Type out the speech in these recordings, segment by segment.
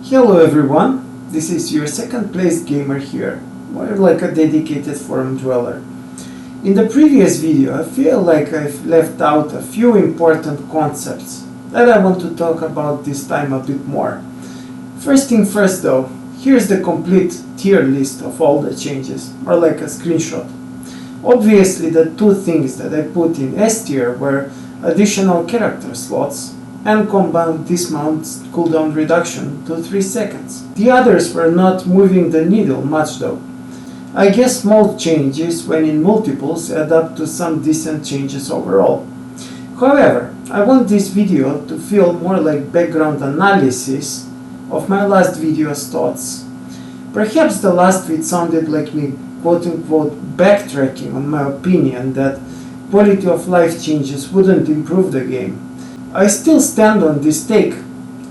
Hello everyone, this is your second place gamer here, more like a dedicated forum dweller. In the previous video I feel like I've left out a few important concepts that I want to talk about this time a bit more. First thing first though, here's the complete tier list of all the changes, or like a screenshot. Obviously the two things that I put in S tier were additional character slots and combat dismount cooldown reduction to 3 seconds. The others were not moving the needle much though. I guess small changes when in multiples add up to some decent changes overall. However, I want this video to feel more like background analysis of my last video's thoughts. Perhaps the last tweet sounded like me quote-unquote backtracking on my opinion that quality of life changes wouldn't improve the game. I still stand on this take,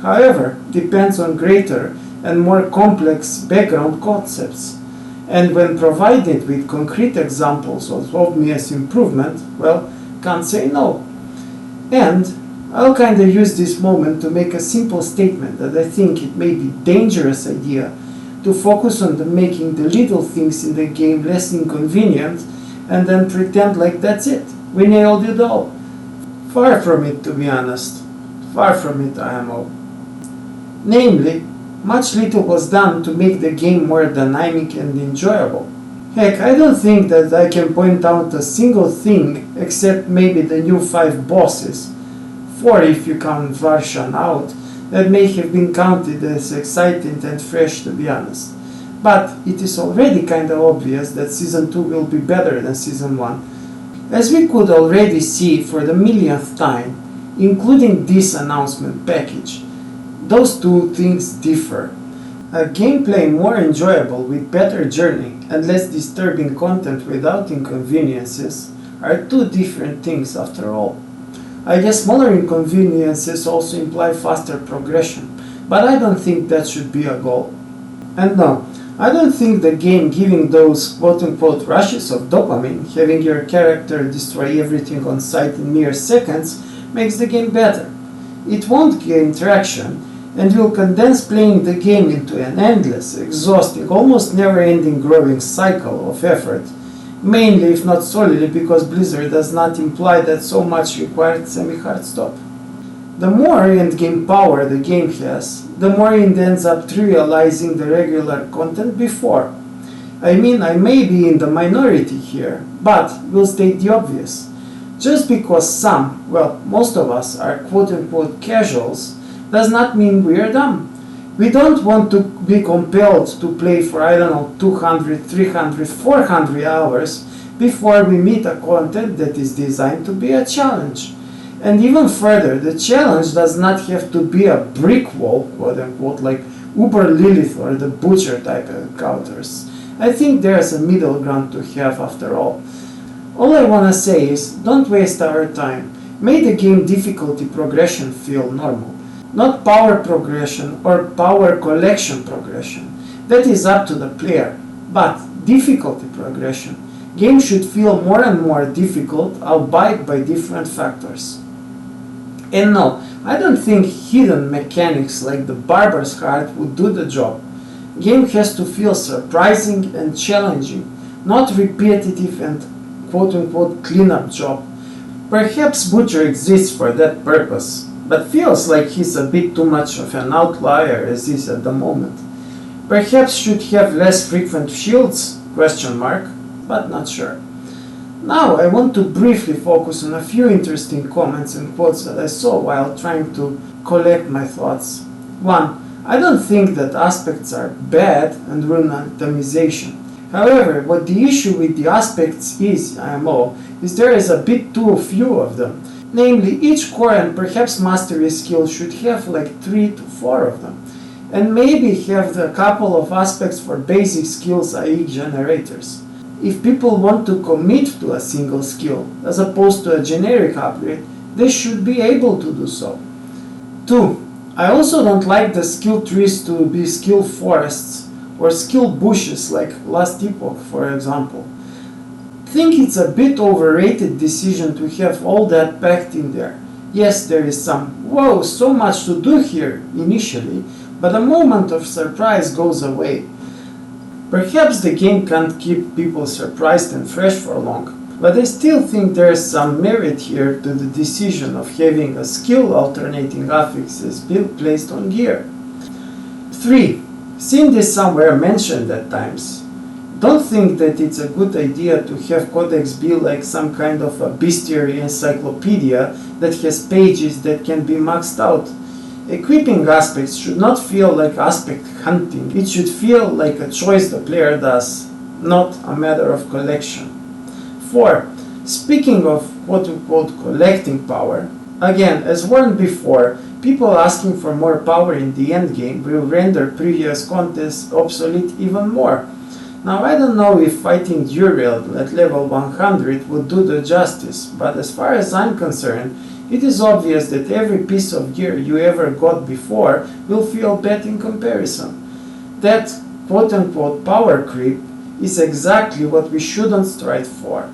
however, depends on greater and more complex background concepts, and when provided with concrete examples of obvious improvement, well, can't say no. And I'll kinda use this moment to make a simple statement that I think it may be a dangerous idea to focus on making the little things in the game less inconvenient and then pretend like that's it, we nailed it all. Far from it, to be honest. Far from it, IMO. Namely, much little was done to make the game more dynamic and enjoyable. Heck, I don't think that I can point out a single thing except maybe the new 5 bosses, 4 if you count Varshan out, that may have been counted as exciting and fresh, to be honest. But it is already kinda obvious that Season 2 will be better than Season 1. As we could already see for the millionth time, including this announcement package, those two things differ. A gameplay more enjoyable with better journey and less disturbing content without inconveniences are two different things after all. I guess smaller inconveniences also imply faster progression, but I don't think that should be a goal. And no, I don't think the game giving those quote-unquote rushes of dopamine, having your character destroy everything on sight in mere seconds, makes the game better. It won't gain traction, and will condense playing the game into an endless, exhausting, almost never-ending growing cycle of effort, mainly if not solely because Blizzard does not imply that so much required semi-hard stop. The more endgame power the game has, the more it ends up trivializing the regular content before. I mean, I may be in the minority here, but will state the obvious. Just because some, well, most of us are quote-unquote casuals, does not mean we are dumb. We don't want to be compelled to play for, 200, 300, 400 hours before we meet a content that is designed to be a challenge. And even further, the challenge does not have to be a brick wall, quote-unquote, like Uber Lilith or the Butcher type encounters. I think there's a middle ground to have after all. All I wanna say is, don't waste our time. Make the game difficulty progression feel normal. Not power progression or power collection progression. That is up to the player. But difficulty progression. Game should feel more and more difficult, albeit by different factors. And no, I don't think hidden mechanics like the Barber's Heart would do the job. Game has to feel surprising and challenging, not repetitive and quote-unquote cleanup job. Perhaps Butcher exists for that purpose, but feels like he's a bit too much of an outlier as is at the moment. Perhaps should have less frequent shields, but not sure. Now I want to briefly focus on a few interesting comments and quotes that I saw while trying to collect my thoughts. 1. I don't think that aspects are bad and randomization. However, what the issue with the aspects is, IMO, is there is a bit too few of them. Namely, each core and perhaps mastery skill should have like 3 to 4 of them. And maybe have a couple of aspects for basic skills, i.e. generators. If people want to commit to a single skill, as opposed to a generic upgrade, they should be able to do so. 2. I also don't like the skill trees to be skill forests, or skill bushes like Last Epoch, for example. Think it's a bit overrated decision to have all that packed in there. Yes, there is some, whoa, so much to do here, initially, but the moment of surprise goes away. Perhaps the game can't keep people surprised and fresh for long, but I still think there is some merit here to the decision of having a skill alternating affixes build placed on gear. 3. Seen this somewhere mentioned at times. Don't think that it's a good idea to have codex be like some kind of a bestiary encyclopedia that has pages that can be maxed out. Equipping aspects should not feel like aspect hunting. It should feel like a choice the player does, not a matter of collection. 4. Speaking of quote-unquote collecting power, again, as warned before, people asking for more power in the endgame will render previous contests obsolete even more. Now I don't know if fighting Duriel at level 100 would do the justice, but as far as I'm concerned, it is obvious that every piece of gear you ever got before will feel bad in comparison. That quote-unquote power creep is exactly what we shouldn't strive for.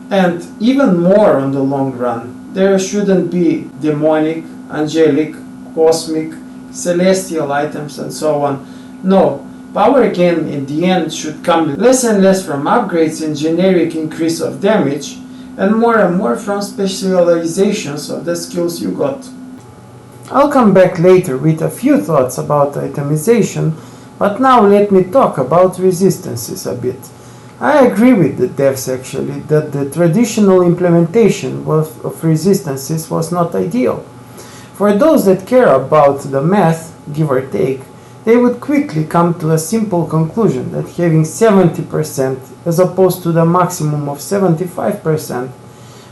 And even more on the long run, there shouldn't be demonic, angelic, cosmic, celestial items and so on. No, power gain in the end should come less and less from upgrades and generic increase of damage, and more from specializations of the skills you got. I'll come back later with a few thoughts about itemization, but now let me talk about resistances a bit. I agree with the devs actually that the traditional implementation of resistances was not ideal. For those that care about the math, give or take, they would quickly come to a simple conclusion that having 70% as opposed to the maximum of 75%,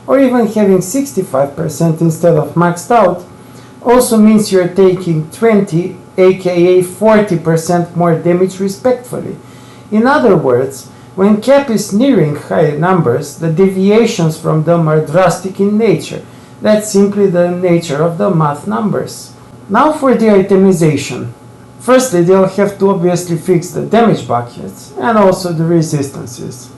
or even having 65% instead of maxed out, also means you're taking 20 aka 40% more damage respectively. In other words, when cap is nearing high numbers, the deviations from them are drastic in nature. That's simply the nature of the math numbers. Now for the itemization. Firstly, they'll have to obviously fix the damage buckets and also the resistances.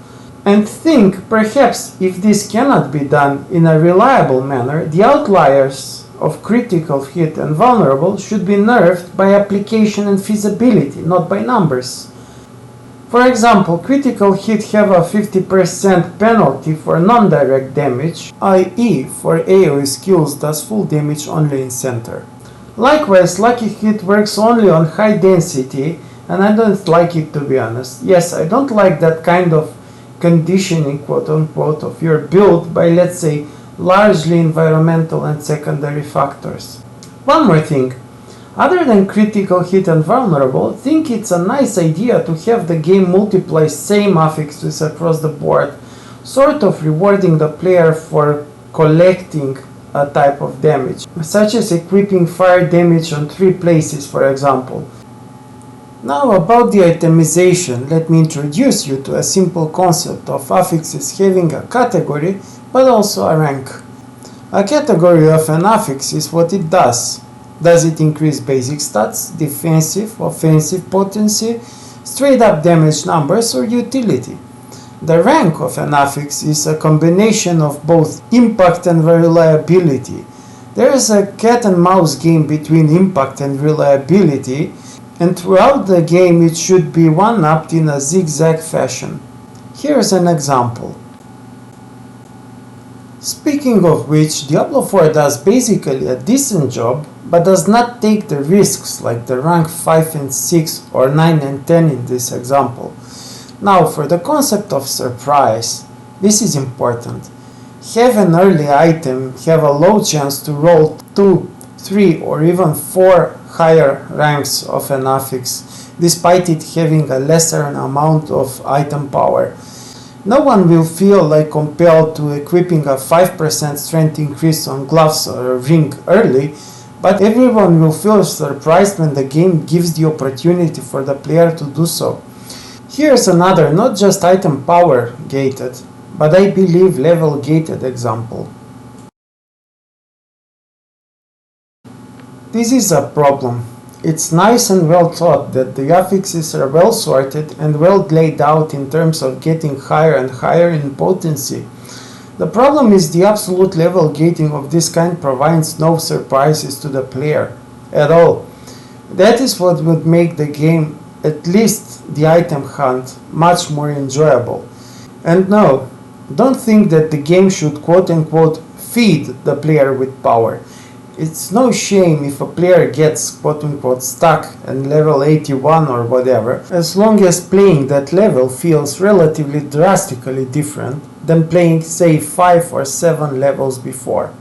And think, perhaps, if this cannot be done in a reliable manner, the outliers of critical hit and vulnerable should be nerfed by application and feasibility, not by numbers. For example, critical hit have a 50% penalty for non-direct damage, i.e. for AoE skills does full damage only in center. Likewise, lucky hit works only on high density, and I don't like it, to be honest. Yes, I don't like that kind of conditioning, quote-unquote, of your build by, let's say, largely environmental and secondary factors. One more thing. Other than critical hit and vulnerable, think it's a nice idea to have the game multiply same affixes across the board, sort of rewarding the player for collecting a type of damage, such as equipping fire damage on 3 places, for example. Now about the itemization, let me introduce you to a simple concept of affixes having a category but also a rank. A category of an affix is what it does. Does it increase basic stats, defensive, offensive potency, straight up damage numbers, or utility? The rank of an affix is a combination of both impact and reliability. There is a cat and mouse game between impact and reliability, and throughout the game it should be one-upped in a zigzag fashion. Here's an example. Speaking of which, Diablo 4 does basically a decent job, but does not take the risks like the rank 5 and 6 or 9 and 10 in this example. Now for the concept of surprise, this is important. Have an early item have a low chance to roll 2, 3 or even 4 higher ranks of an affix, despite it having a lesser amount of item power. No one will feel like compelled to equipping a 5% strength increase on gloves or a ring early, but everyone will feel surprised when the game gives the opportunity for the player to do so. Here's another, not just item power gated, but I believe level gated example. This is a problem. It's nice and well thought that the affixes are well sorted and well laid out in terms of getting higher and higher in potency. The problem is the absolute level gating of this kind provides no surprises to the player at all. That is what would make the game, at least the item hunt, much more enjoyable. And no, don't think that the game should quote-unquote feed the player with power. It's no shame if a player gets quote-unquote stuck at level 81 or whatever, as long as playing that level feels relatively drastically different than playing say 5 or 7 levels before.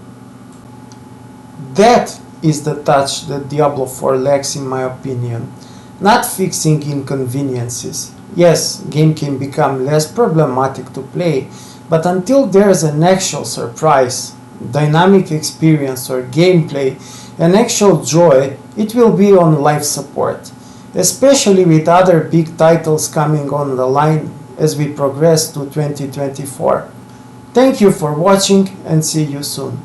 That is the touch that Diablo 4 lacks in my opinion. Not fixing inconveniences. Yes, game can become less problematic to play, but until there's an actual surprise, dynamic experience or gameplay, an actual joy, it will be on life support, especially with other big titles coming on the line as we progress to 2024. Thank you for watching and see you soon.